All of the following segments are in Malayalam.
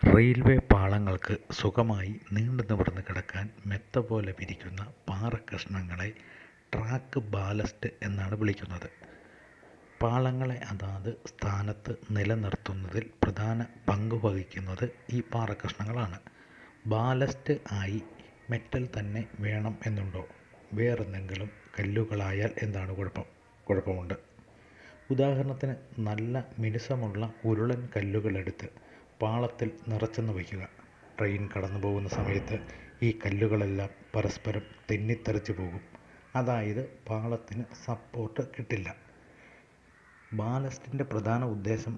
റെയിൽവേ പാളങ്ങൾക്ക് സുഖമായി നീണ്ടു നിവർന്ന് കിടക്കാൻ മെത്ത പോലെ വിരിക്കുന്ന പാറക്കഷണങ്ങളെ ട്രാക്ക് ബാലസ്റ്റ് എന്നാണ് വിളിക്കുന്നത്. പാളങ്ങളെ അതാത് സ്ഥാനത്ത് നിലനിർത്തുന്നതിൽ പ്രധാന പങ്ക് വഹിക്കുന്നത് ഈ പാറക്കഷണങ്ങളാണ്. ബാലസ്റ്റ് ആയി മെറ്റൽ തന്നെ വേണം എന്നുണ്ടോ? വേറെന്തെങ്കിലും കല്ലുകളായാൽ എന്താണ് കുഴപ്പമുണ്ട്. ഉദാഹരണത്തിന് നല്ല മിനുസമുള്ള ഉരുളൻ കല്ലുകളെടുത്ത് പാളത്തിൽ നിറച്ചെന്ന് വയ്ക്കുക. ട്രെയിൻ കടന്നു പോകുന്ന സമയത്ത് ഈ കല്ലുകളെല്ലാം പരസ്പരം തെന്നിത്തെറിച്ച് പോകും. അതായത് പാളത്തിന് സപ്പോർട്ട് കിട്ടില്ല. ബാലസ്റ്റിൻ്റെ പ്രധാന ഉദ്ദേശം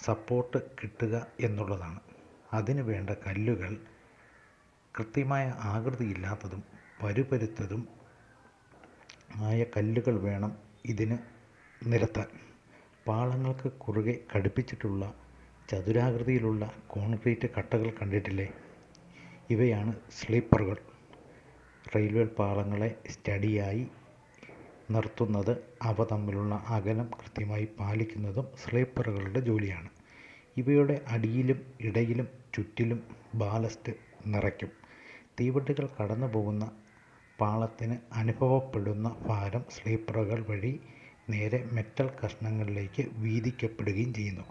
സപ്പോർട്ട് കിട്ടുക എന്നുള്ളതാണ്. അതിനു വേണ്ട കല്ലുകൾ കൃത്യമായ ആകൃതിയില്ലാത്തതും പരുപരുത്തതും ആയ കല്ലുകൾ വേണം ഇതിന് നിരത്താൻ. പാളങ്ങൾക്ക് കുറുകെ ഘടിപ്പിച്ചിട്ടുള്ള ചതുരാകൃതിയിലുള്ള കോൺക്രീറ്റ് കട്ടകൾ കണ്ടിട്ടില്ലേ? ഇവയാണ് സ്ലീപ്പറുകൾ. റെയിൽവേ പാളങ്ങളെ സ്റ്റഡിയായി നിർത്തുന്നത് അവ തമ്മിലുള്ള അകലം കൃത്യമായി പാലിക്കുന്നതും സ്ലീപ്പറുകളുടെ ജോലിയാണ്. ഇവയുടെ അടിയിലും ഇടയിലും ചുറ്റിലും ബാലസ്റ്റ് നിറയ്ക്കും. തീവണ്ടികൾ കടന്നു പോകുന്ന പാളത്തിന് അനുഭവപ്പെടുന്ന ഭാരം സ്ലീപ്പറുകൾ വഴി നേരെ മെറ്റൽ കഷണങ്ങളിലേക്ക് വീതിക്കപ്പെടുകയും ചെയ്യുന്നു.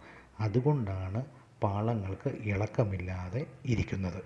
അതുകൊണ്ടാണ് പാളങ്ങൾക്ക് ഇളക്കമില്ലാതെ ഇരിക്കുന്നത്.